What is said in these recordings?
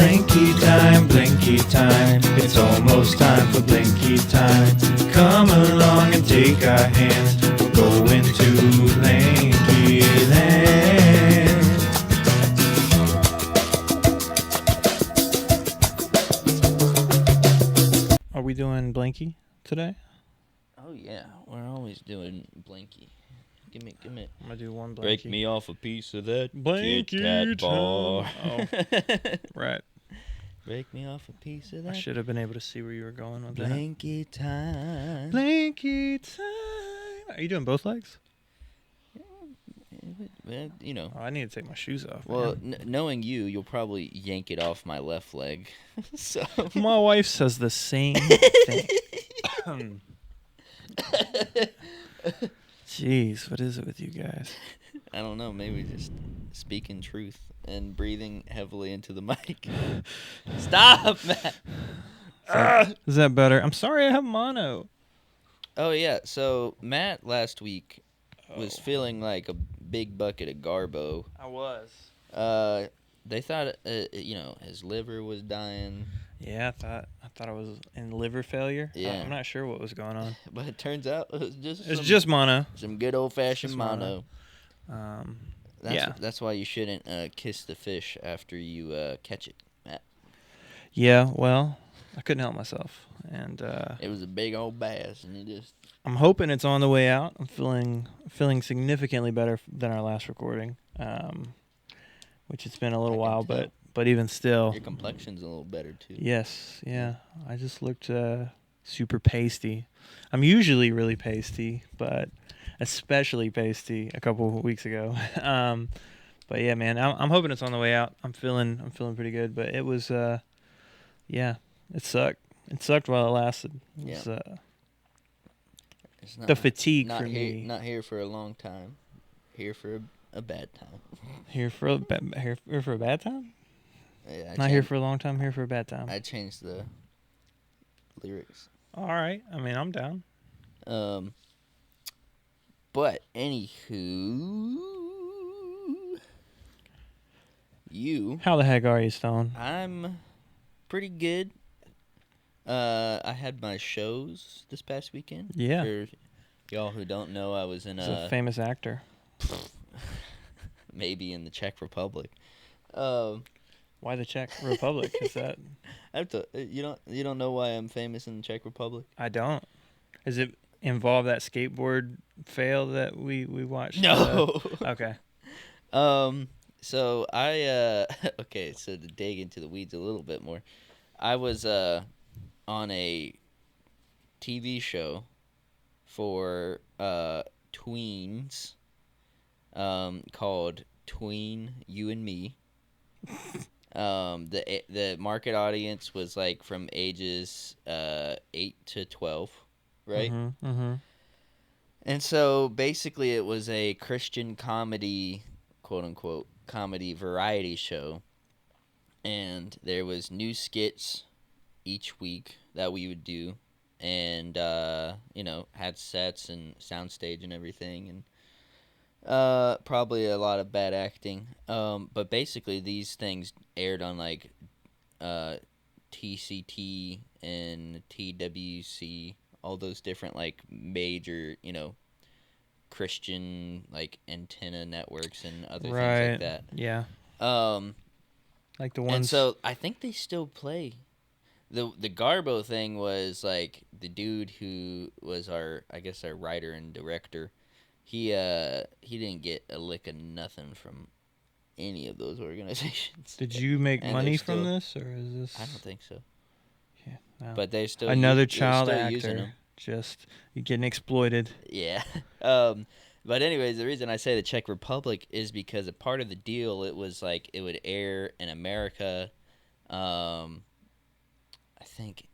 Blanky time, Blanky time. It's almost time for Blanky time. Come along and take our hands. We're going to Blanky land. Are we doing Blanky today? Oh yeah, we're always doing Blanky. Give me. I'm gonna do one Blanky. Break me off a piece of that Blanky Kit Kat bar. Oh, right. Break me off a piece of that. I should have been able to see where you were going with Blanky time. Blanky time. Are you doing both legs? Well, you know. Oh, I need to take my shoes off. Well, knowing you, you'll probably yank it off my left leg. So my wife says the same thing. Jeez, what is it with you guys? I don't know. Maybe just speaking truth and breathing heavily into the mic. Stop, Matt. Is that better? I'm sorry, I have mono. Oh yeah. So Matt last week was feeling like a big bucket of garbo. I was. They thought his liver was dying. Yeah, I thought I was in liver failure. Yeah. I'm not sure what was going on. But it turns out it was just mono. Some good old-fashioned mono. That's why you shouldn't kiss the fish after you catch it, Matt. Yeah, well, I couldn't help myself. And it was a big old bass, and you just... I'm hoping it's on the way out. I'm feeling significantly better than our last recording, which it's been a little while, but even still. Your complexion's a little better, too. Yes, yeah. I just looked super pasty. I'm usually really pasty, but especially pasty a couple of weeks ago. But yeah, man, I'm hoping it's on the way out. I'm feeling pretty good, but it was, it sucked. It sucked while it lasted. It was, it's not, the fatigue not for here, me. Not here for a long time. Here for a bad time. Here for a bad time? Yeah, not here for a long time, here for a bad time. I changed the lyrics. All right. I mean, I'm down. But anywho, how the heck are you, Stone? I'm pretty good. I had my shows this past weekend. Yeah. For y'all who don't know, I was in a famous actor. Maybe in the Czech Republic. Why the Czech Republic? Is that? I have to. You don't know why I'm famous in the Czech Republic? I don't. Does it involve that skateboard fail that we watched? No. Okay. So I okay. So to dig into the weeds a little bit more, I was on a TV show for tweens called Tween You and Me. The market audience was like from ages 8 to 12, right? Mm-hmm. And so basically it was a Christian comedy, quote unquote, comedy variety show, and there was new skits each week that we would do, and had sets and soundstage and everything, and probably a lot of bad acting. But basically these things aired on like TCT and TWC, all those different like major, Christian like antenna networks and other things like that. Yeah. Like the ones. And so I think they still play. The Garbo thing was like the dude who was our writer and director. He didn't get a lick of nothing from any of those organizations. Did you make money from this, or is this? I don't think so. Yeah, no. But they're still another child using actor. Just you're getting exploited. Yeah. But anyways, the reason I say the Czech Republic is because a part of the deal, it was like it would air in America, I think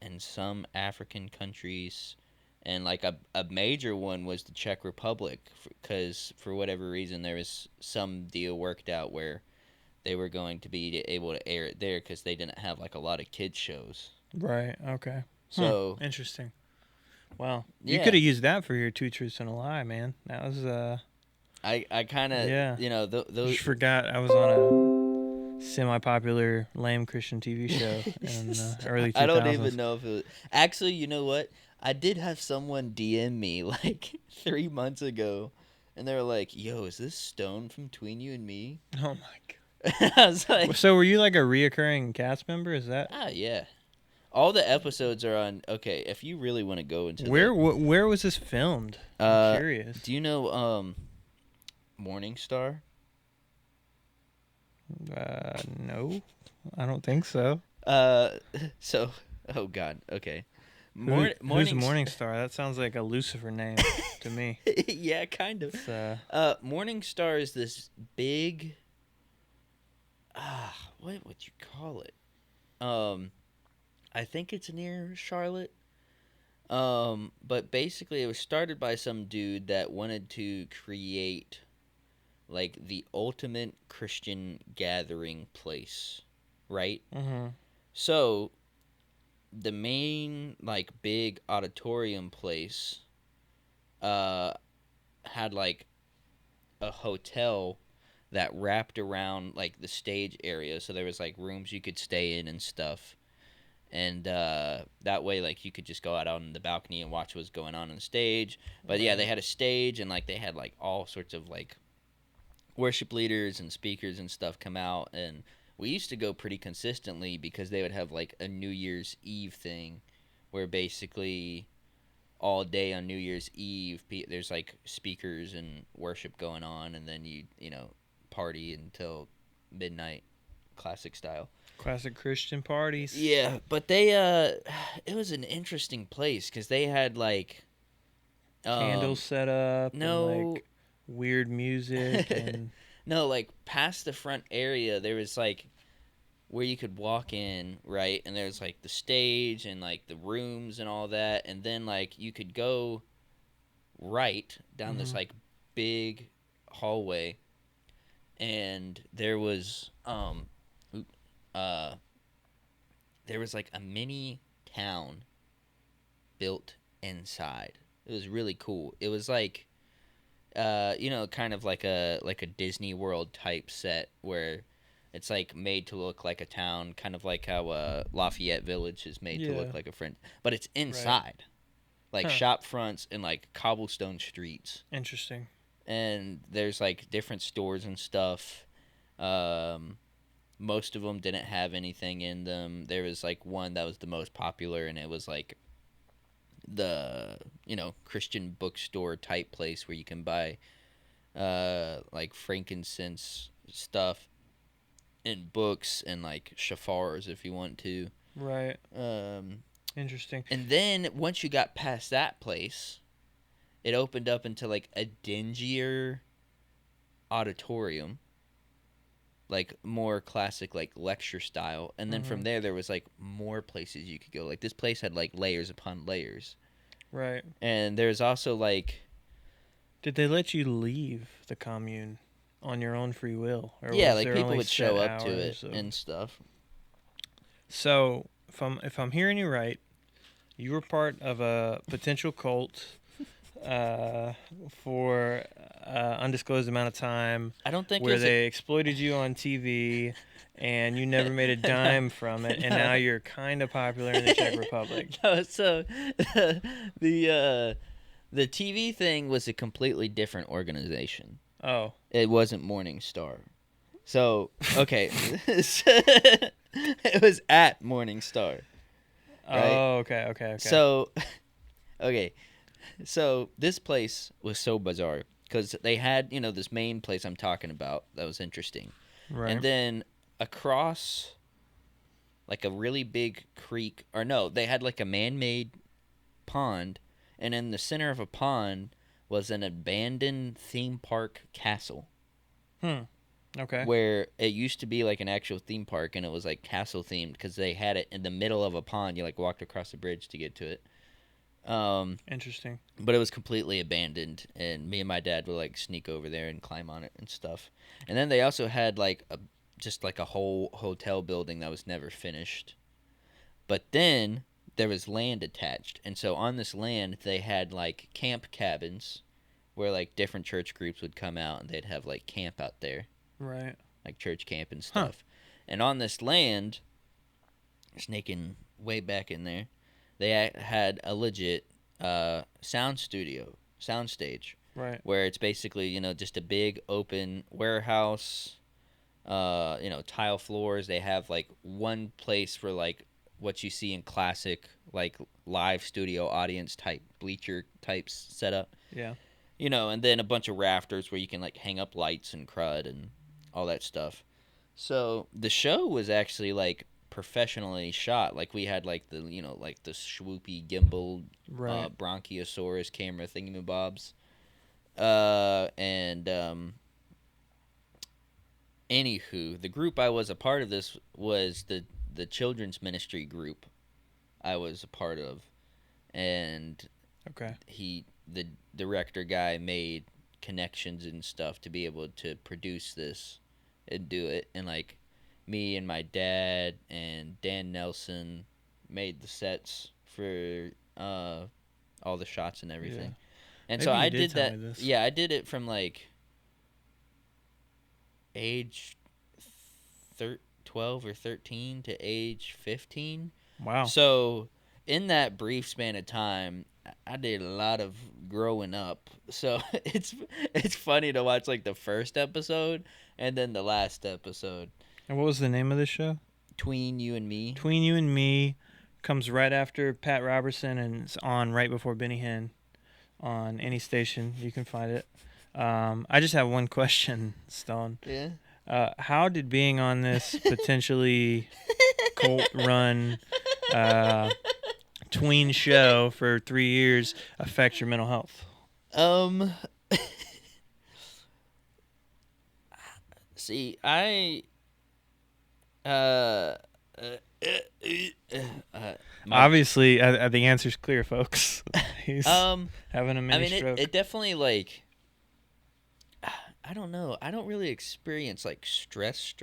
in some African countries, and like a major one was the Czech Republic, because for whatever reason there was some deal worked out where they were going to be able to air it there because they didn't have like a lot of kids shows. Right. Okay. So interesting. Wow. Yeah. You could have used that for your 2 truths and a lie, man. That was I kind of those. Just forgot I was on a semi-popular lame Christian TV show in the early 2000s. I don't even know if it was. Actually, you know what? I did have someone DM me like 3 months ago, and they were like, "Yo, is this Stone from Between You and Me?" Oh my god. I was like, So were you like a reoccurring cast member? Is that yeah. All the episodes are on. Okay, if you really want to go into where was this filmed? I'm curious. Do you know Morningstar? No, I don't think so. So, oh god, okay. Who's Morningstar? That sounds like a Lucifer name to me. Yeah, kind of. Morningstar is this big. What would you call it? I think it's near Charlotte. But basically, it was started by some dude that wanted to create, like, the ultimate Christian gathering place, right? Mm-hmm. So, the main, like, big auditorium place, had, like, a hotel that wrapped around, like, the stage area. So there was, like, rooms you could stay in and stuff. And that way, like, you could just go out on the balcony and watch what's going on the stage. But yeah, they had a stage, and like they had like all sorts of like worship leaders and speakers and stuff come out. And we used to go pretty consistently because they would have like a New Year's Eve thing, where basically all day on New Year's Eve, there's like speakers and worship going on, and then you party until midnight, classic style. Classic Christian parties. Yeah, but they it was an interesting place because they had like candles set up. No, and, like, weird music and no, like past the front area, there was like where you could walk in, right, and there's like the stage and like the rooms and all that, and then like you could go right down this like big hallway, and there was there was like a mini town built inside. It was really cool. It was like kind of like a Disney World type set where it's like made to look like a town, kind of like how Lafayette Village is made to look like a friend, but it's inside. Right. Like shop fronts and like cobblestone streets. Interesting. And there's like different stores and stuff. Most of them didn't have anything in them. There was like one that was the most popular, and it was like the Christian bookstore type place where you can buy like frankincense stuff and books and like shafars if you want to. Right. Interesting. And then once you got past that place, it opened up into like a dingier auditorium, like more classic like lecture style. And then from there was like more places you could go. Like this place had like layers upon layers. Right. And there's also like, did they let you leave the commune on your own free will? Or yeah, like people would show up to it and stuff. So if I'm hearing you right, you were part of a potential cult for undisclosed amount of time. I don't think where they exploited you on TV, and you never made a dime from it, and now you're kind of popular in the Czech Republic. No, so the TV thing was a completely different organization. Oh, it wasn't Morningstar. So okay, it was at Morningstar. Right? Oh, okay. So, okay. So this place was so bizarre because they had, this main place I'm talking about that was interesting. Right. And then across like a really big creek, or no, they had like a man-made pond, and in the center of a pond was an abandoned theme park castle. Okay. Where it used to be like an actual theme park, and it was like castle themed because they had it in the middle of a pond. You like walked across the bridge to get to it. Interesting. But it was completely abandoned, and me and my dad would like sneak over there and climb on it and stuff. And then they also had like just like a whole hotel building that was never finished. But then there was land attached, and so on this land they had like camp cabins where like different church groups would come out and they'd have like camp out there. Right. Like church camp and stuff. And on this land, snaking way back in there, they had a legit soundstage, Right. where it's basically, just a big open warehouse, tile floors. They have like one place for like what you see in classic like live studio audience type bleacher types setup. Yeah. And then a bunch of rafters where you can like hang up lights and crud and all that stuff. So the show was actually like professionally shot. Like we had like like the swoopy gimbal Right. Bronchiosaurus camera thingamabobs. And anywho, the group I was a part of this was the children's ministry group I was a part of, and Okay. the director guy made connections and stuff to be able to produce this and do it, and like me and my dad and Dan Nelson made the sets for all the shots and everything. And Maybe so you I did did tell that. me this. Yeah, I did it from like age 12 or 13 to age 15. Wow. So in that brief span of time, I did a lot of growing up. So it's funny to watch like the first episode and then the last episode. And what was the name of this show? Tween You and Me. Between You and Me comes right after Pat Robertson, and it's on right before Benny Hinn on any station. You can find it. I just have one question, Stone. Yeah. How did being on this potentially cult-run tween show for 3 years affect your mental health? See, I Obviously, the answer's clear, folks. He's having a I mini mean, stroke. it definitely like, I don't know. I don't really experience like stress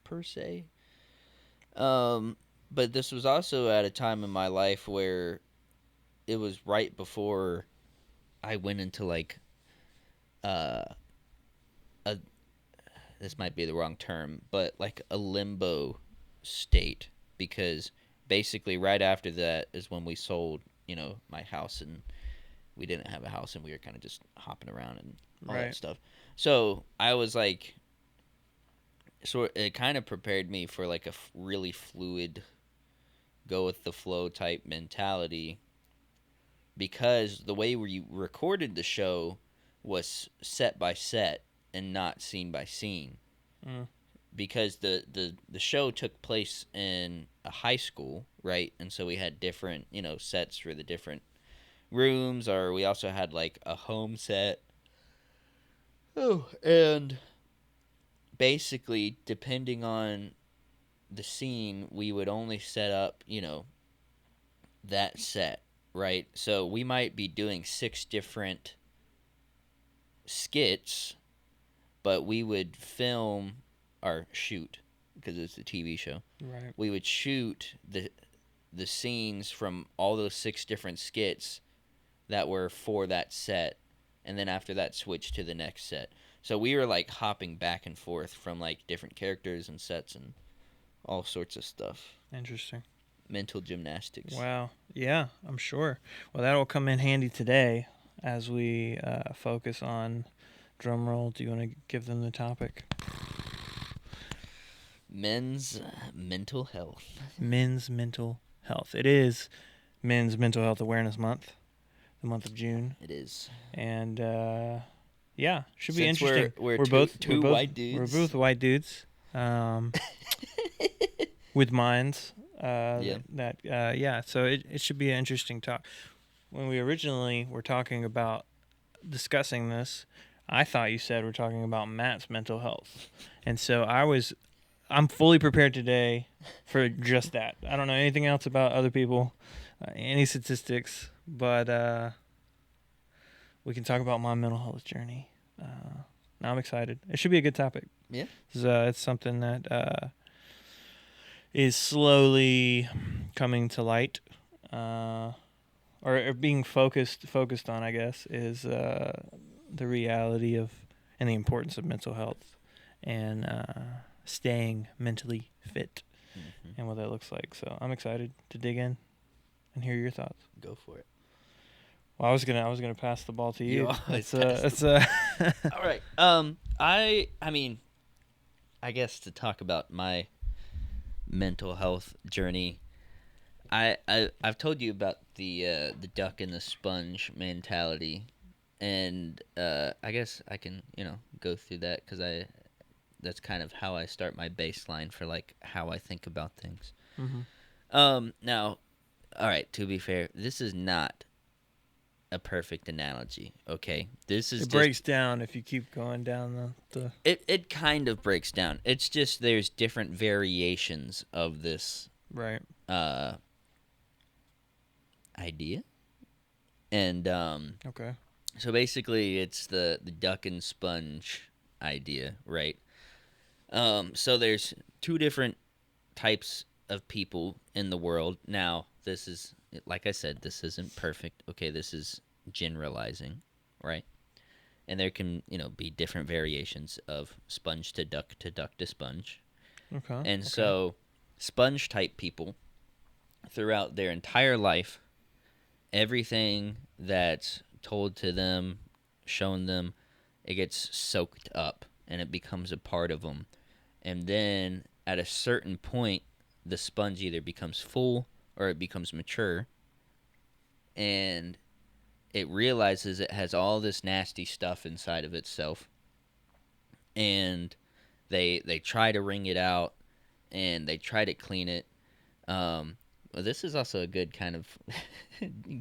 per se. But this was also at a time in my life where it was right before I went into like a this might be the wrong term, but like a limbo state, because basically right after that is when we sold, my house, and we didn't have a house and we were kind of just hopping around and all that Right. stuff. So I was like, it kind of prepared me for like a really fluid, go with the flow type mentality, because the way we recorded the show was set by set and not scene by scene. Mm. Because the show took place in a high school, right? And so we had different, sets for the different rooms, or we also had like a home set. Oh, and basically, depending on the scene, we would only set up, that set, right? So we might be doing 6 different skits, but we would film or shoot, because it's a TV show. Right. We would shoot the scenes from all those 6 different skits that were for that set, and then after that switch to the next set. So we were like hopping back and forth from like different characters and sets and all sorts of stuff. Interesting. Mental gymnastics. Wow. Yeah, I'm sure. Well, that'll come in handy today as we focus on drum roll. Do you want to give them the topic? Men's mental health. Men's mental health. It is Men's Mental Health Awareness Month, the month of June, It is. and yeah, should be Since interesting. we're both two white We're dudes. both white dudes, with minds. Yeah. Yeah. So it should be an interesting talk. When we originally were talking about discussing this, I thought you said we're talking about Matt's mental health, and so I'm fully prepared today for just that. I don't know anything else about other people, any statistics, but we can talk about my mental health journey. Now I'm excited. It should be a good topic. Yeah. It's something that is slowly coming to light, or being focused on, I guess, is the reality of and the importance of mental health, and staying mentally fit Mm-hmm. and what that looks like. So I'm excited to dig in and hear your thoughts. Go for it. Well, I was gonna pass the ball to you. You always It's All right. I mean, I guess to talk about my mental health journey, I've told you about the duck and the sponge mentality, and I guess I can go through that because that's kind of how I start my baseline for like how I think about things. Now, all right. To be fair, this is not a perfect analogy. Okay, this is it breaks down if you keep going down the. It kind of breaks down. It's just there's different variations of this Right. idea, and Okay. so basically it's the duck and sponge idea, right? So there's two different types of people in the world. Now, this is, like I said, this isn't perfect. Okay, this is generalizing, right? And there can, be different variations of sponge to duck to sponge. Okay. And so sponge type people throughout their entire life, everything that's told to them, shown them, it gets soaked up and it becomes a part of them. And then at a certain point, the sponge either becomes full or it becomes mature, and it realizes it has all this nasty stuff inside of itself, and they try to wring it out, and they try to clean it. Well, this is also a good kind of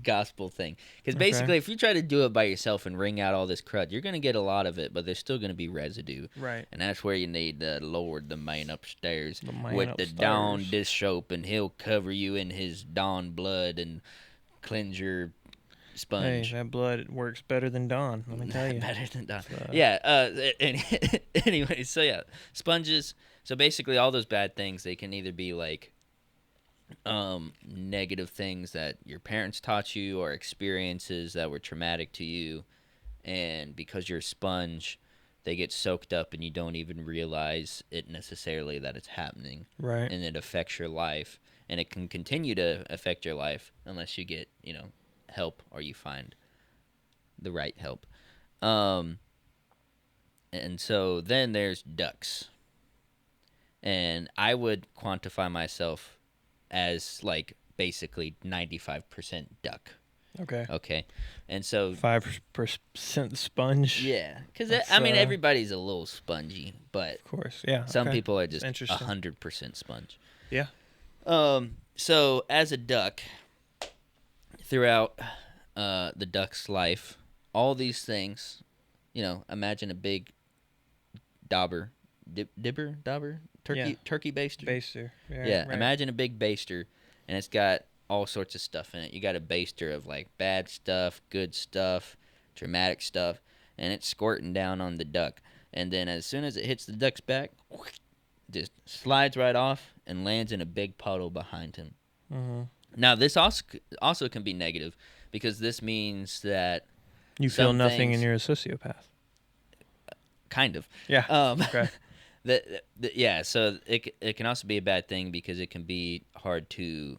gospel thing, because basically, if you try to do it by yourself and wring out all this crud, you're going to get a lot of it, but there's still going to be residue. Right. And that's where you need the Lord, the man upstairs, The the dawn dish soap, and he'll cover you in his dawn blood and cleanse your sponge. Hey, that blood works better than Dawn. Let me tell you. Better than dawn. Yeah. Anyway, so yeah, sponges. So basically, all those bad things, they can either be like negative things that your parents taught you or experiences that were traumatic to you, and because you're a sponge, they get soaked up and you don't even realize it necessarily that it's happening. Right. And it affects your life, and it can continue to affect your life unless you get help or you find the right help. And so then there's ducks, and I would quantify myself as like basically 95% duck. Okay. And so 5% sponge. yeah, because That's, everybody's a little spongy, but Of course. Yeah. some okay. people are just Interesting. 100% sponge. Yeah. So as a duck, throughout the duck's life, all these things, imagine a big dauber, turkey baster. Baster. Yeah, Right. imagine a big baster, and it's got all sorts of stuff in it. You got a baster of like bad stuff, good stuff, dramatic stuff, and it's squirting down on the duck. And then as soon as it hits the duck's back, just slides right off and lands in a big puddle behind him. Mm-hmm. Now, this also can be negative, because this means that You feel some nothing things- and you're a sociopath. kind of. Yeah. Okay. So it can also be a bad thing because it can be hard to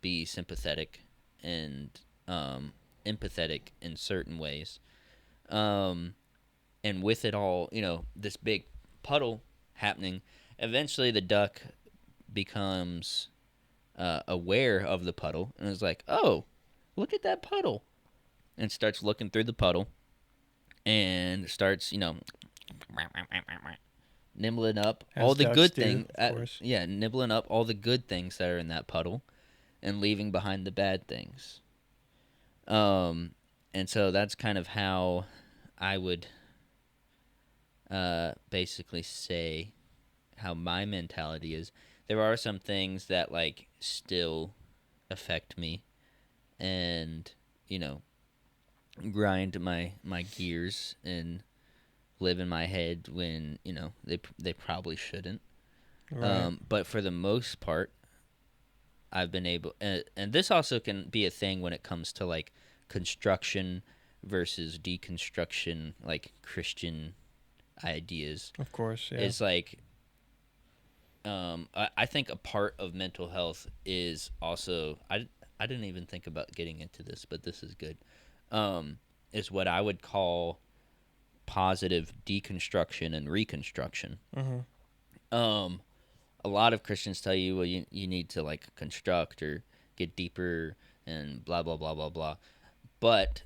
be sympathetic and empathetic in certain ways. And with it all, this big puddle happening, eventually the duck becomes aware of the puddle and is like, oh, look at that puddle, and starts looking through the puddle and starts, nibbling up As all the ducks good do, things. of course. Nibbling up all the good things that are in that puddle and leaving behind the bad things. And so that's kind of how I would basically say how my mentality is. There are some things that like still affect me and, grind my gears and live in my head when, they probably shouldn't. Right. But for the most part, I've been able, and this also can be a thing when it comes to like construction versus deconstruction, like Christian ideas. Of course. Yeah. It's like I think a part of mental health is also I didn't even think about getting into this, but this is good. Is what I would call positive deconstruction and reconstruction. Mm-hmm. A lot of Christians tell you, well, you need to like construct or get deeper and blah blah blah blah blah. But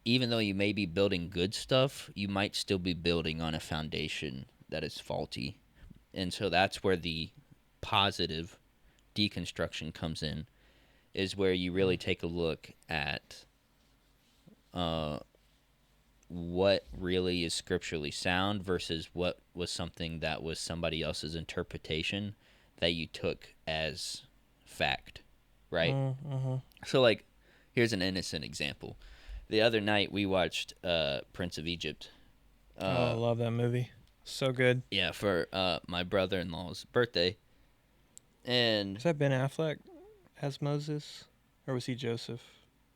even though you may be building good stuff, you might still be building on a foundation that is faulty. And so that's where the positive deconstruction comes in, is where you really take a look at what really is scripturally sound versus what was something that was somebody else's interpretation that you took as fact, right? Mm-hmm. So, like, here's an innocent example. The other night we watched Prince of Egypt. I love that movie. So good. Yeah, for my brother-in-law's birthday. And Was that Ben Affleck as Moses? Or was he Joseph?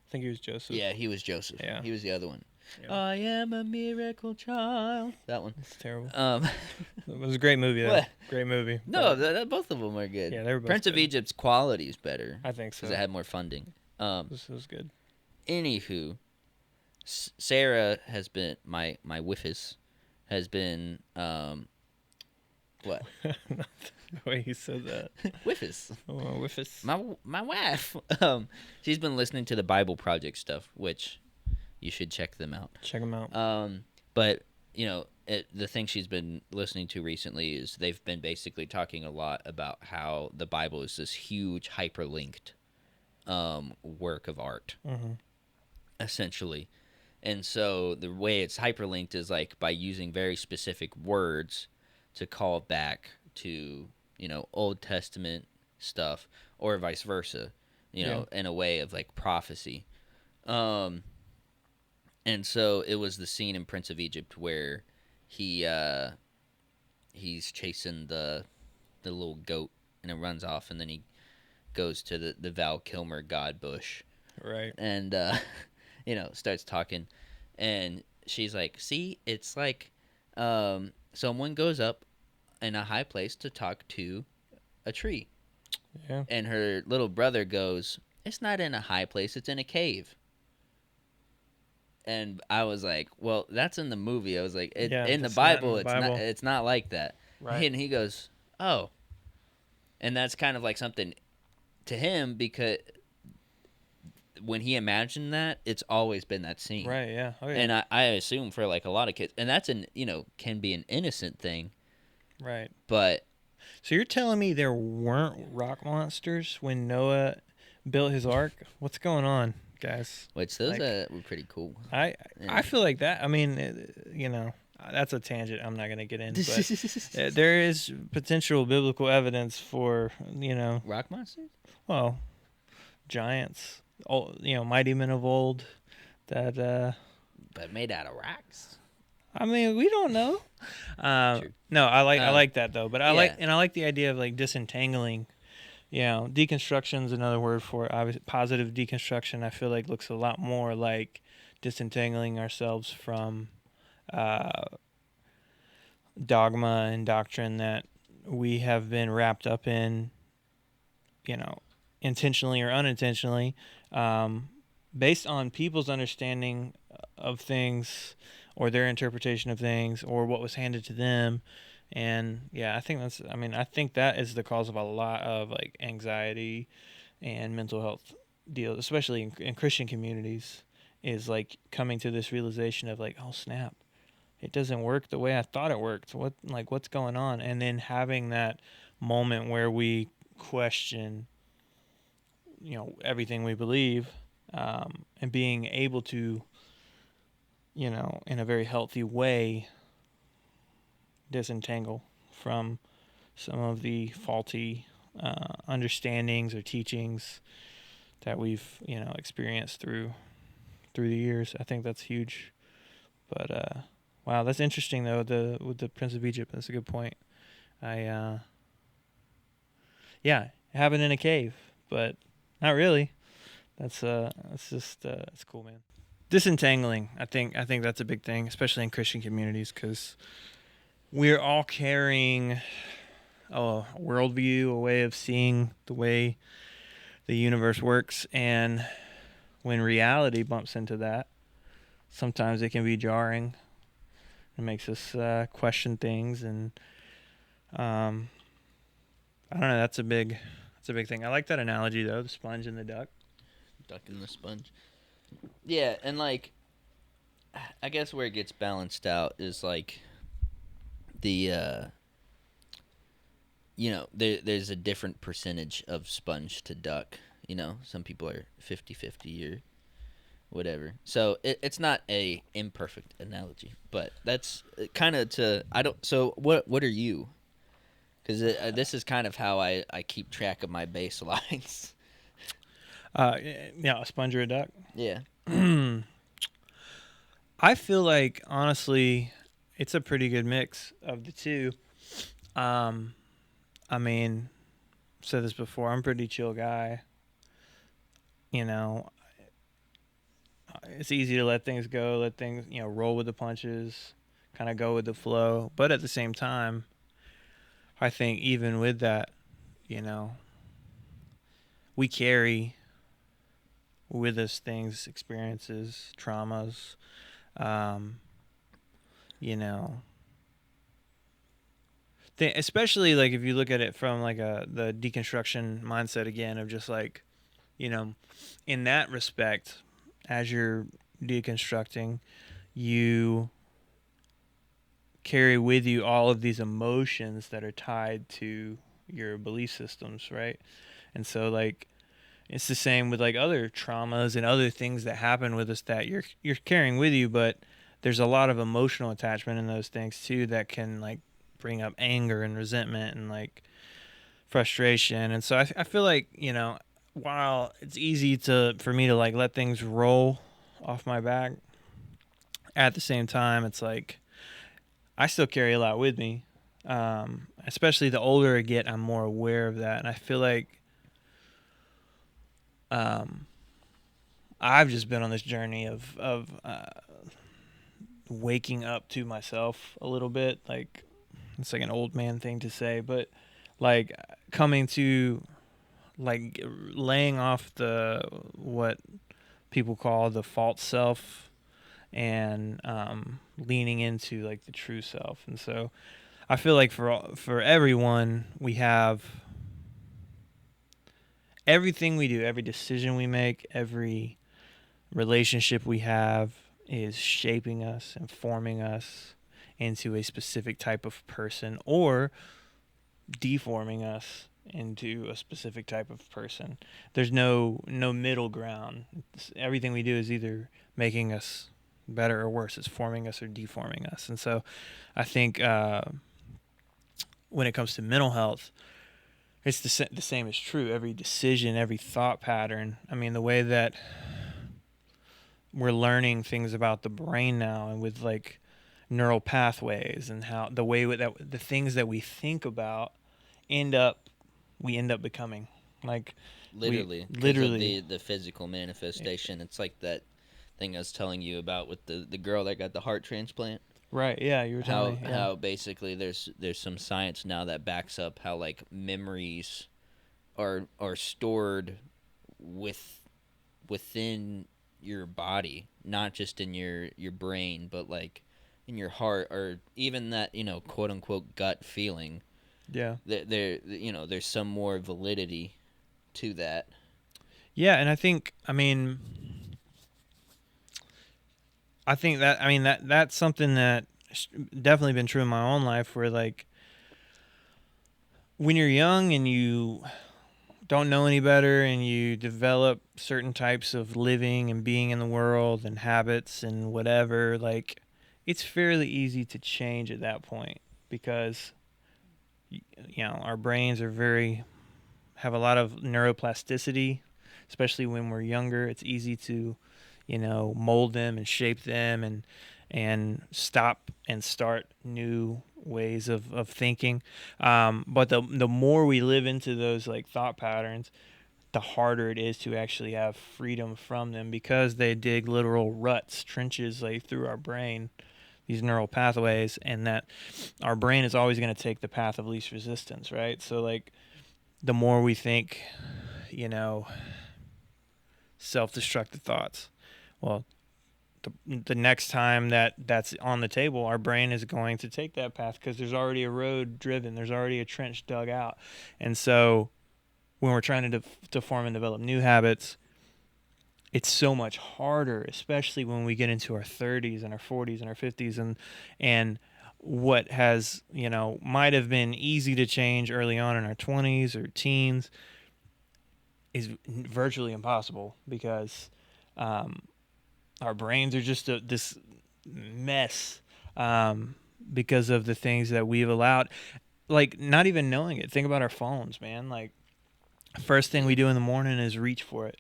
I think he was Joseph. yeah, he was Joseph. Yeah. He was the other one. Yeah. I am a miracle child. That one. It's terrible. It It was a great movie, though. What? Great movie. No, both of them are good. Yeah, they were both Prince of good. Egypt's quality is better I think so. because it had more funding. This was good. Anywho, Sarah has been my wifis has been what The way he said that. wifis Oh, with his... my wife. She's been listening to the Bible Project stuff, which you should check them out. Check him out. But you know, the thing she's been listening to recently is they've been basically talking a lot about how the Bible is this huge hyperlinked work of art, essentially. And so the way it's hyperlinked is like by using very specific words to call back to, you know, Old Testament stuff or vice versa, you know, in a way of like prophecy. And so it was the scene in Prince of Egypt where he's chasing the little goat and it runs off, and then he goes to the Val Kilmer God bush. Right. And you know, starts talking, and she's like, see, it's like someone goes up in a high place to talk to a tree. Yeah. And her little brother goes, it's not in a high place, it's in a cave. And I was like, well, that's in the movie. I was like, in the Bible, it's not like that. Right. And he goes, oh. And that's kind of like something to him, because when he imagined that, it's always been that scene. Right, yeah. Oh, yeah. And I assume for like a lot of kids, and that's can be an innocent thing. Right. But so you're telling me there weren't rock monsters when Noah built his ark? What's going on, guys? which those were pretty cool. I feel like that. I mean, you know, that's a tangent I'm not going to get in. But there is potential biblical evidence for, you know, Rock monsters? well, giants, you know, mighty men of old that But made out of rocks. I mean, we don't know. No, I like that though. But I like the idea of like disentangling. You know, deconstruction is another word for it. Obviously, positive deconstruction. I feel like looks a lot more like disentangling ourselves from dogma and doctrine that we have been wrapped up in. You know, intentionally or unintentionally, based on people's understanding of things, or their interpretation of things, or what was handed to them. And yeah, I think that is the cause of a lot of like anxiety and mental health deals, especially in Christian communities, is like coming to this realization of like, oh snap, it doesn't work the way I thought it worked. What's going on? And then having that moment where we question, you know, everything we believe, and being able to, you know, in a very healthy way, disentangle from some of the faulty understandings or teachings that we've, you know, experienced through the years. I think that's huge. But wow, that's interesting though. With the Prince of Egypt, that's a good point. Yeah, have it in a cave, but not really. That's just it's cool, man. Disentangling, I think that's a big thing, especially in Christian communities, because we're all carrying a worldview, a way of seeing the way the universe works, and when reality bumps into that, sometimes it can be jarring. It makes us question things, and um, I don't know. That's a big thing. I like that analogy though, the sponge and the duck. Duck in the sponge. Yeah, and like, I guess where it gets balanced out is like the there's a different percentage of sponge to duck. Some people are 50-50 or whatever. So it's not a imperfect analogy, but that's kind of to I don't. So what are you? Because this is kind of how I keep track of my baselines. Yeah, a sponge or a duck. Yeah. I feel like honestly, it's a pretty good mix of the two. Um, I mean, I've said this before. I'm a pretty chill guy. You know, it's easy to let things go, let things roll with the punches, kind of go with the flow. But at the same time, I think even with that, you know, we carry with us things, experiences, traumas, um, you know, especially like if you look at it from like the deconstruction mindset again of just like, you know, in that respect, as you're deconstructing, you carry with you all of these emotions that are tied to your belief systems, right? And so like it's the same with like other traumas and other things that happen with us that you're carrying with you, but there's a lot of emotional attachment in those things too that can like bring up anger and resentment and like frustration. And so I feel like, while it's easy for me to like let things roll off my back, at the same time it's like I still carry a lot with me. Especially the older I get, I'm more aware of that, and I feel like um, I've just been on this journey of waking up to myself a little bit. Like it's like an old man thing to say, but like coming to like laying off the what people call the false self and leaning into like the true self. And so I feel like for everyone, we have everything we do, every decision we make, every relationship we have is shaping us and forming us into a specific type of person or deforming us into a specific type of person. There's no middle ground. Everything we do is either making us better or worse. It's forming us or deforming us. And so I think when it comes to mental health, it's the same is true. Every decision, every thought pattern. I mean, the way that we're learning things about the brain now, and with like neural pathways, and how the way that the things that we think about we end up becoming. Like Literally, literally, of the physical manifestation. It's like that thing I was telling you about with the girl that got the heart transplant. right? Yeah, you were telling me. Yeah. How basically there's some science now that backs up how like memories are stored within your body, not just in your brain, but like in your heart, or even that quote unquote gut feeling. Yeah. There's some more validity to that. Yeah, and I think that's something that definitely been true in my own life, where like when you're young and you don't know any better and you develop certain types of living and being in the world and habits and whatever, like it's fairly easy to change at that point, because our brains have a lot of neuroplasticity, especially when we're younger. It's easy to mold them and shape them and stop and start new ways of thinking. But the more we live into those like thought patterns, the harder it is to actually have freedom from them, because they dig literal ruts, trenches like through our brain these neural pathways, and that our brain is always going to take the path of least resistance, right? So like the more we think, you know, self-destructive thoughts, well, the next time that's on the table, our brain is going to take that path because there's already a road driven, there's already a trench dug out. And so when we're trying to form and develop new habits, it's so much harder, especially when we get into our 30s and our 40s and our 50s, and what has, you know, might have been easy to change early on in our 20s or teens is virtually impossible because our brains are just this mess because of the things that we've allowed, like not even knowing it. Think about our phones, man. Like first thing we do in the morning is reach for it.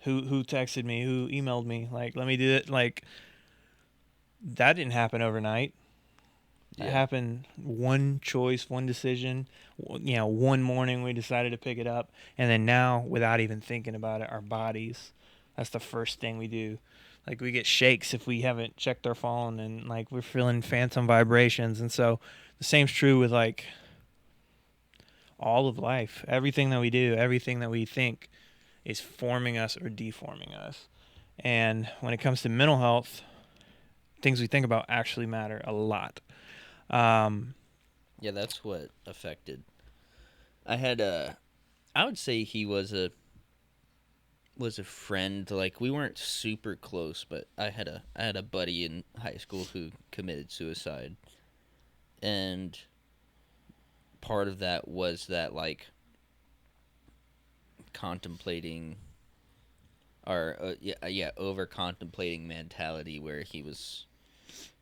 Who texted me, who emailed me, like let me do it. Like that didn't happen overnight. That happened one choice, one decision. You know, one morning we decided to pick it up, and then now without even thinking about it, our bodies, that's the first thing we do. Like we get shakes if we haven't checked our phone, and like we're feeling phantom vibrations. And so the same's true with like all of life. Everything that we do, everything that we think is forming us or deforming us. And when it comes to mental health, things we think about actually matter a lot. Yeah, that's what affected. I would say he was a friend. Like we weren't super close, but I had a buddy in high school who committed suicide, and part of that was that like contemplating or over contemplating mentality where he was,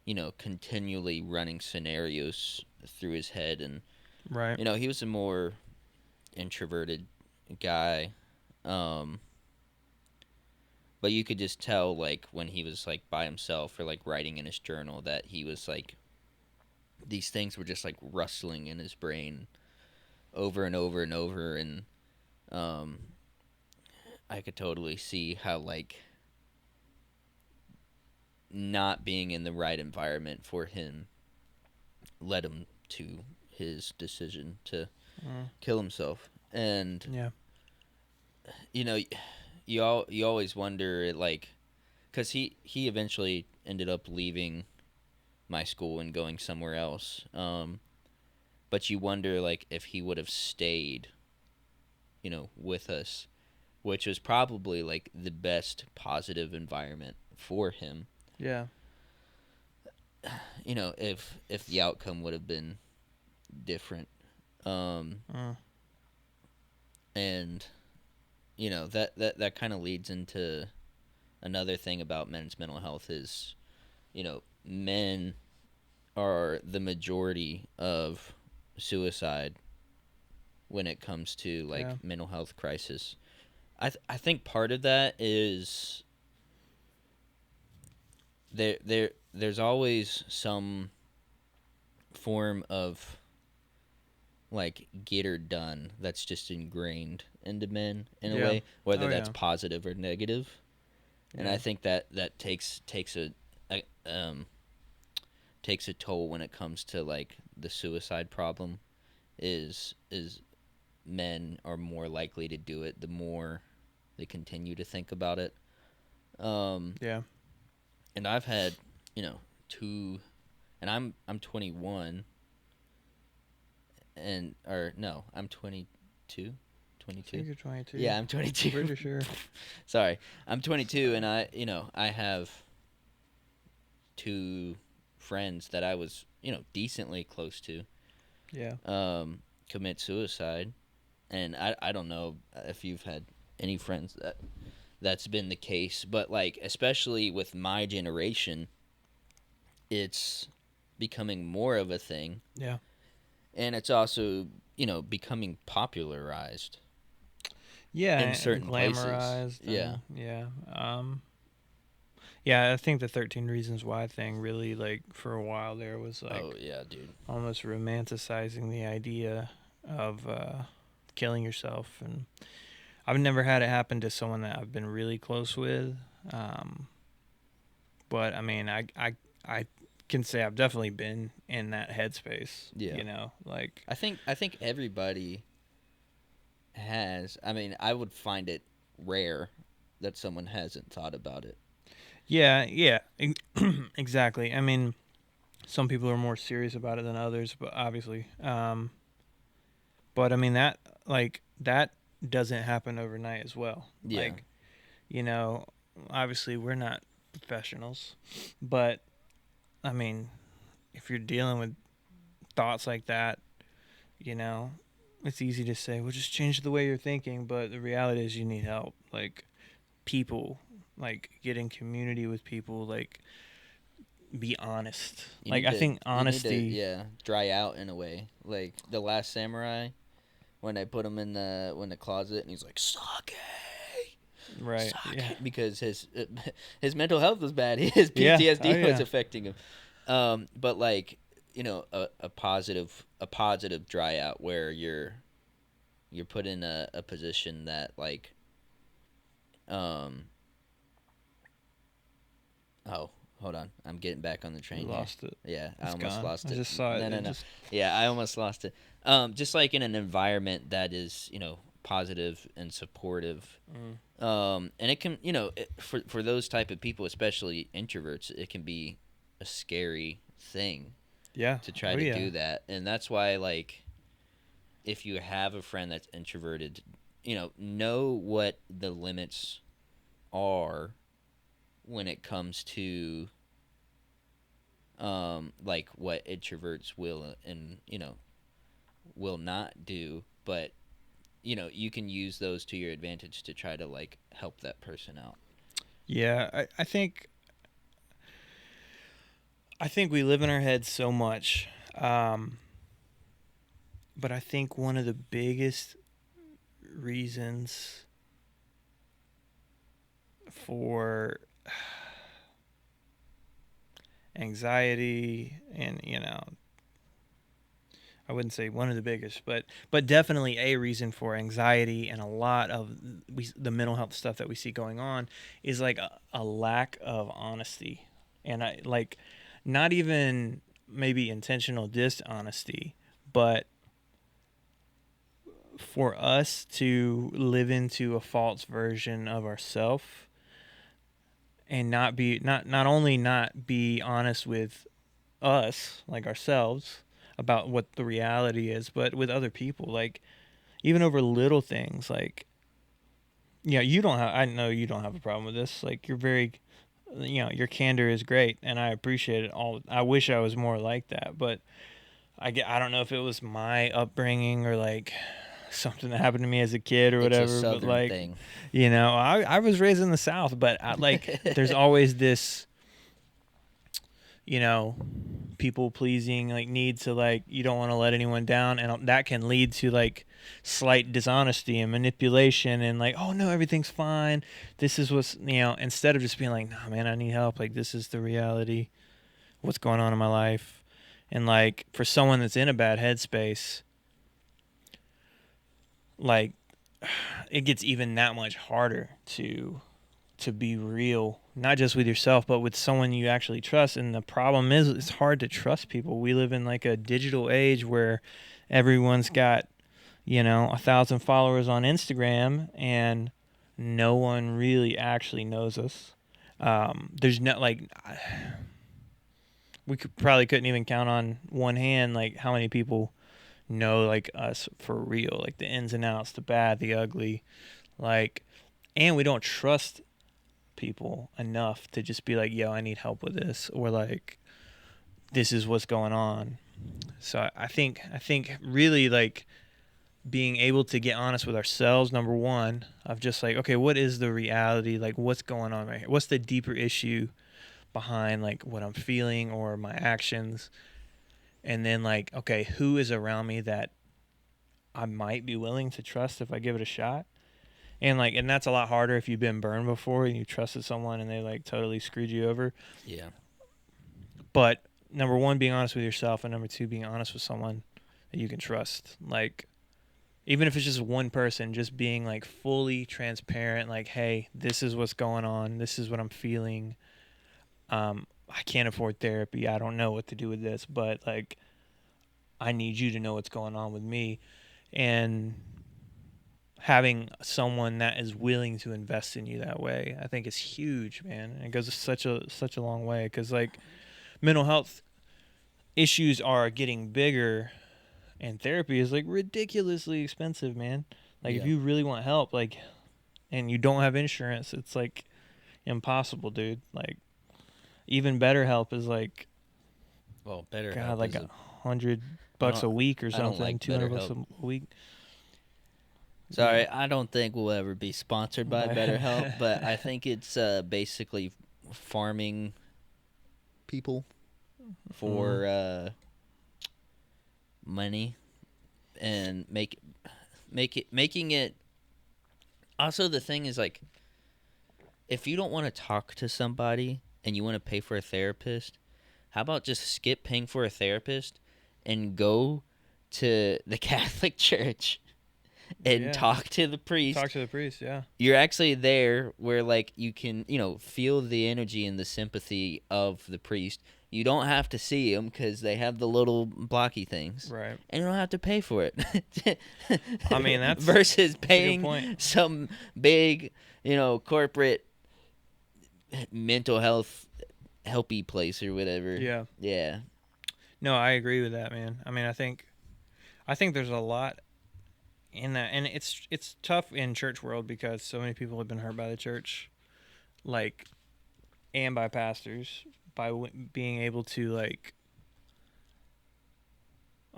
you know, continually running scenarios through his head. And Right. you know, he was a more introverted guy, but you could just tell like when he was like by himself or like writing in his journal that he was like these things were just like rustling in his brain over and over and over. And um I could totally see how like not being in the right environment for him led him to his decision to kill himself. And Yeah. you know, you always wonder like, because he eventually ended up leaving my school and going somewhere else. But you wonder like if he would have stayed, you know, with us, which was probably like the best positive environment for him. Yeah. You know, if the outcome would have been different. And you know, that kind of leads into another thing about men's mental health is, you know, men are the majority of suicide when it comes to like mental health crisis. I think part of that is there's always some form of like get or done that's just ingrained into men in a way, whether that's positive or negative. And I think that takes a toll when it comes to like the suicide problem. Is men are more likely to do it the more they continue to think about it. And I've had, you know, two, and I'm 21, and or no, I'm 22. 22. I think you're 22. Yeah, I'm 22. Pretty sure. Sorry, I'm 22, and I have two friends that I was, you know, decently close to. Yeah. Commit suicide, and I don't know if you've had any friends that's been the case, but like especially with my generation, it's becoming more of a thing. Yeah. And it's also, you know, becoming popularized. Yeah, in certain glamorized. places. Yeah. Yeah, I think the 13 Reasons Why thing really, like, for a while there was, like, oh yeah, dude. almost romanticizing the idea of killing yourself. And I've never had it happen to someone that I've been really close with. But, I mean, I can say I've definitely been in that headspace. Yeah. You know, like I think everybody has. I mean, I would find it rare that someone hasn't thought about it. yeah, exactly. I mean, some people are more serious about it than others, but obviously, but I mean that that doesn't happen overnight as well. Yeah. Like, you know, obviously we're not professionals, but I mean, if you're dealing with thoughts like that, you know, it's easy to say, well, just change the way you're thinking, but the reality is you need help. Like, people, like, get in community with people, like, be honest. You Like, need I to, think you need to, honesty. yeah, dry out in a way. Like the Last Samurai, when they put him in the closet, and he's like, "Sake, Right. sake," Yeah. because his mental health was bad. His Yeah. PTSD Oh, was yeah. affecting him. But like, you know, a positive dry out where you're put in a position that like, um, oh, hold on, I'm getting back on the We train here. lost it. Yeah, I It's almost gone. lost I it. just saw it. No, It no. just. Yeah, I almost lost it. Just like in an environment that is, you know, positive and supportive. And it can, you know, for those type of people, especially introverts, it can be a scary thing Yeah. to try Oh, to yeah. do that. And that's why, like, if you have a friend that's introverted, you know what the limits are when it comes to like what introverts will and will not do, but you know you can use those to your advantage to try to like help that person out. Yeah. I think we live in our heads so much. But I think one of the biggest reasons for anxiety, and I wouldn't say one of the biggest, but definitely a reason for anxiety and a lot of the mental health stuff that we see going on is like a lack of honesty. And I like, not even maybe intentional dishonesty, but for us to live into a false version of ourselves and not only not be honest with us, like ourselves, about what the reality is, but with other people, like even over little things. Like, yeah, I know you don't have a problem with this. Like, you're very, your candor is great, and I appreciate it all. I wish I was more like that, but I don't know if it was my upbringing or like something that happened to me as a kid or It's a whatever, but southern like, thing. I was raised in the South, but there's always this, people pleasing, like, need to, like, you don't want to let anyone down, and that can lead to like slight dishonesty and manipulation, and like, oh no, everything's fine, this is what's, instead of just being like, nah man, I need help, like this is the reality, what's going on in my life. And like, for someone that's in a bad headspace, like, it gets even that much harder to be real, not just with yourself, but with someone you actually trust. And the problem is, it's hard to trust people. We live in like a digital age where everyone's got, 1,000 followers on Instagram, and no one really actually knows us. There's no, like, we couldn't even count on one hand like how many people know like us for real, like the ins and outs, the bad, the ugly, like, and we don't trust people enough to just be like, yo, I need help with this, or like, this is what's going on. So I think really, like, being able to get honest with ourselves, number one, of just like, okay, what is the reality, like what's going on right here, what's the deeper issue behind like what I'm feeling or my actions. And then like, okay, who is around me that I might be willing to trust if I give it a shot. And like, and that's a lot harder if you've been burned before and you trusted someone and they like totally screwed you over. Yeah. But number one, being honest with yourself, and number two, being honest with someone that you can trust. Like, even if it's just one person, just being like fully transparent, like, hey, this is what's going on, this is what I'm feeling. I can't afford therapy. I don't know what to do with this, but like, I need you to know what's going on with me. And having someone that is willing to invest in you that way, I think is huge, man. And it goes such a long way, because like mental health issues are getting bigger, and therapy is like ridiculously expensive, man. Like if Yeah. you really want help, like, and you don't have insurance, it's like impossible, dude. Like even better help is like, Well, God, BetterHelp like is a. I $100 don't. a week or I don't something, like 200 bucks BetterHelp. a week. Yeah. Sorry, I don't think we'll ever be sponsored by But BetterHelp, but I think it's basically farming people for money and making it. Also, the thing is like, if you don't want to talk to somebody and you want to pay for a therapist, how about just skip paying for a therapist and go to the Catholic Church and yeah, talk to the priest? talk to the priest. Yeah. You're actually there where like you can, feel the energy and the sympathy of the priest. You don't have to see them because they have the little blocky things, Right. and you don't have to pay for it. I mean, versus that's a good paying point. some big, corporate mental health helpy place or whatever. Yeah. Yeah. No, I agree with that, man. I mean, I think there's a lot in that, and it's tough in church world because so many people have been hurt by the church, like, and by pastors, by being able to, like,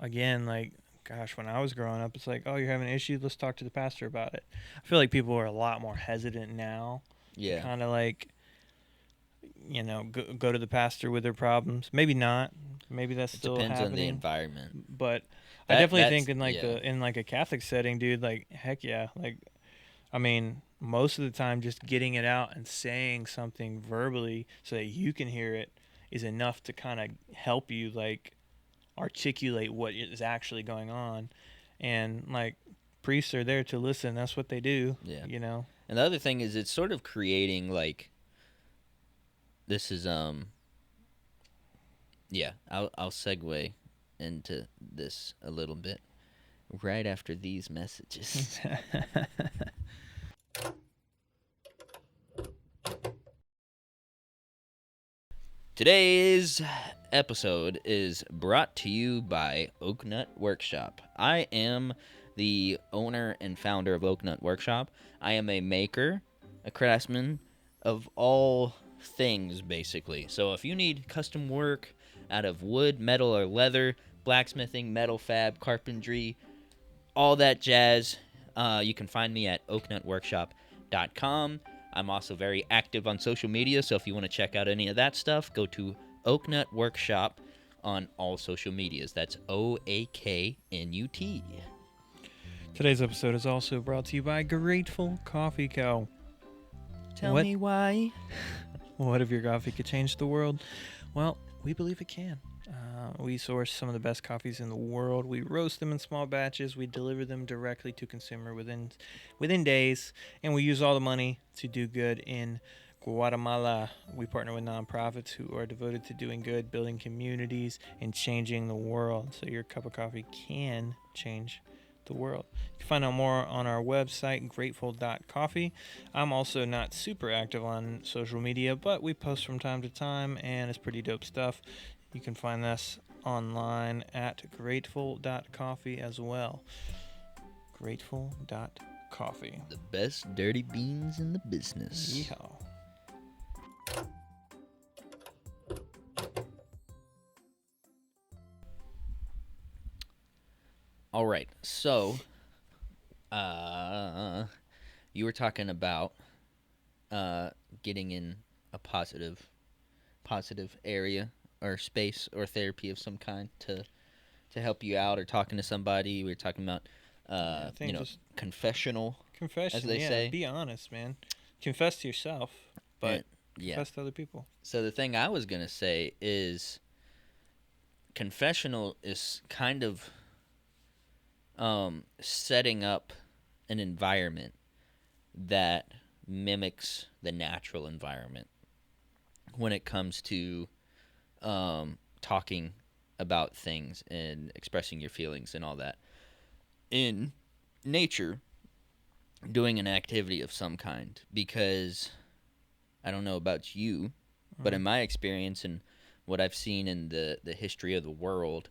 again, like, gosh, when I was growing up, it's like, oh, you're having an issue, let's talk to the pastor about it. I feel like people are a lot more hesitant now to Yeah. kind of like, go to the pastor with their problems. Maybe not. Maybe that's It still depends on the happening. environment. But I definitely That's think in like yeah. in like a Catholic setting, dude, like heck yeah. Like I mean, most of the time just getting it out and saying something verbally so that you can hear it is enough to kind of help you like articulate what is actually going on. And like priests are there to listen. That's what they do, Yeah. you know. And the other thing is it's sort of creating like this is yeah, I'll segue into this a little bit right after these messages. Today's episode is brought to you by Oaknut Workshop. I am the owner and founder of Oaknut Workshop. I am a maker, a craftsman of all things, basically. So if you need custom work out of wood, metal, or leather, blacksmithing, metal fab, carpentry, all that jazz, you can find me at oaknutworkshop.com. I'm also very active on social media, so if you want to check out any of that stuff, go to Oaknut Workshop on all social medias. That's OAKNUT. Today's episode is also brought to you by Grateful Coffee Co. Tell What? me why. What if your coffee could change the world? Well, we believe it can. We source some of the best coffees in the world. We roast them in small batches. We deliver them directly to consumer within days, and we use all the money to do good in Guatemala. We partner with nonprofits who are devoted to doing good, building communities, and changing the world. So your cup of coffee can change the world. You can find out more on our website, grateful.coffee. I'm also not super active on social media, but we post from time to time, and it's pretty dope stuff. You can find us online at grateful.coffee as well. Grateful.coffee. The best dirty beans in the business. Yeehaw. All right, so you were talking about getting in a positive area or space or therapy of some kind to help you out, or talking to somebody. We were talking about I think just confessional, confession. as they Yeah, say. be honest, man. Confess to yourself, but And, yeah. confess to other people. So the thing I was gonna say is confessional is kind of setting up an environment that mimics the natural environment when it comes to talking about things and expressing your feelings and all that. In nature, doing an activity of some kind, because I don't know about you, but in my experience and what I've seen in the history of the world,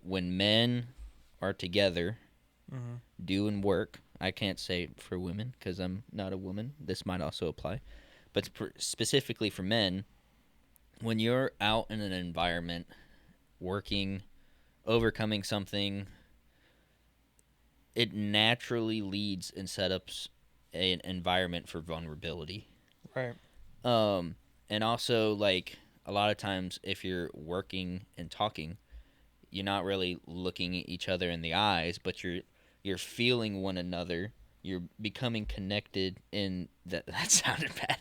when men are together doing work, I can't say for women because I'm not a woman. This might also apply. But specifically for men, when you're out in an environment working, overcoming something, it naturally leads and sets up an environment for vulnerability. Right. And also, like, a lot of times if you're working and talking, you're not really looking at each other in the eyes, but you're feeling one another. You're becoming connected in that. That sounded bad.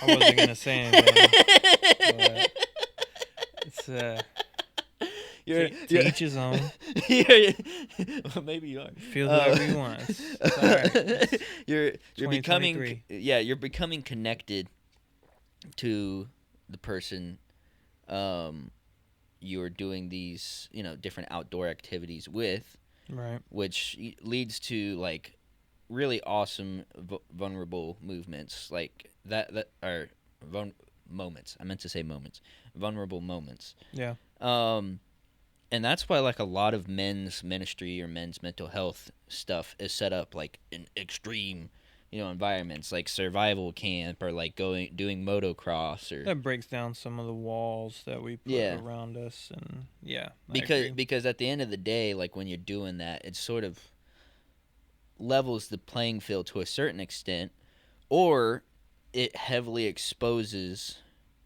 I wasn't gonna say anything. But it's to each his own. Well, maybe you are. Feel whatever you want. It's all right. You're becoming you're becoming connected to the person you're doing these different outdoor activities with, right, which leads to like really awesome vulnerable movements like that are moments. I meant to say moments. Vulnerable moments. Yeah. And that's why like a lot of men's ministry or men's mental health stuff is set up like in extreme environments like survival camp or like doing motocross or that breaks down some of the walls that we put around us. And because at the end of the day, like when you're doing that, it sort of levels the playing field to a certain extent, or it heavily exposes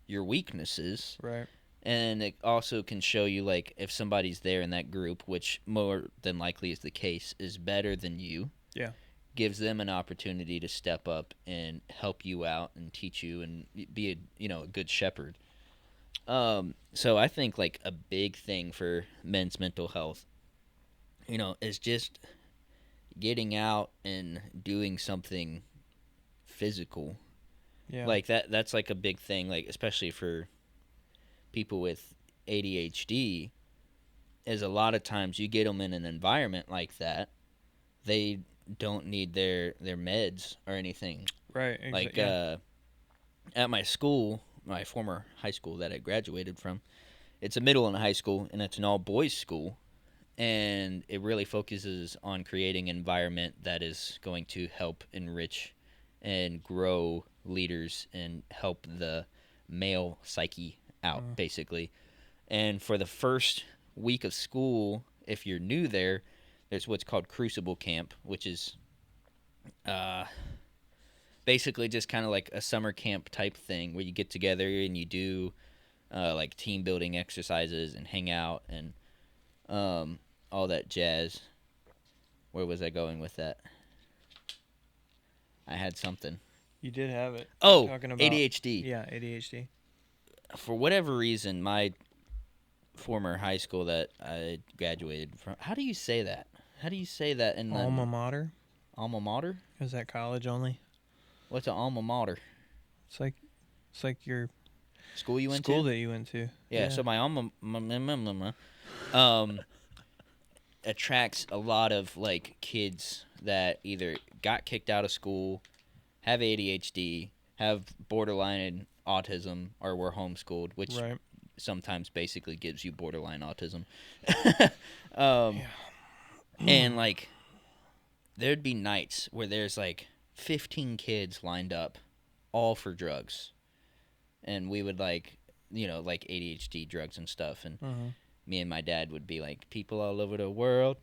your weaknesses. Right. And it also can show you, like, if somebody's there in that group, which more than likely is the case, is better than you. Yeah. Gives them an opportunity to step up and help you out and teach you and be a good shepherd. So I think, like, a big thing for men's mental health, is just getting out and doing something physical. Yeah. Like, that's, like, a big thing, like, especially for people with ADHD, is a lot of times you get them in an environment like that, they don't need their meds or anything. Right. Like at my school, my former high school that I graduated from, it's a middle and high school, and it's an all boys school, and it really focuses on creating an environment that is going to help enrich and grow leaders and help the male psyche out, basically. And for the first week of school, if you're new there's what's called Crucible Camp, which is basically just kind of like a summer camp type thing where you get together and you do like team building exercises and hang out and all that jazz. Where was I going with that? I had something. You did have it. Oh, talking about ADHD. Yeah, ADHD. For whatever reason, my former high school that I graduated from, how do you say that? How do you say that in Alma mater? Alma mater? Is that college only? What's an alma mater? It's like your school you went to? School that you went to. Yeah, so my alma attracts a lot of like kids that either got kicked out of school, have ADHD, have borderline autism, or were homeschooled, which sometimes basically gives you borderline autism. And like there'd be nights where there's like 15 kids lined up all for drugs, and we would like like ADHD drugs and stuff, and me and my dad would be like, people all over the world,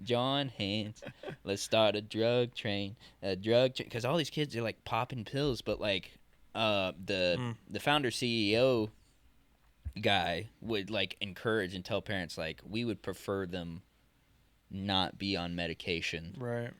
join hands, let's start a drug train, because all these kids are like popping pills, but like the founder CEO guy would like encourage and tell parents like we would prefer them not be on medication. Right.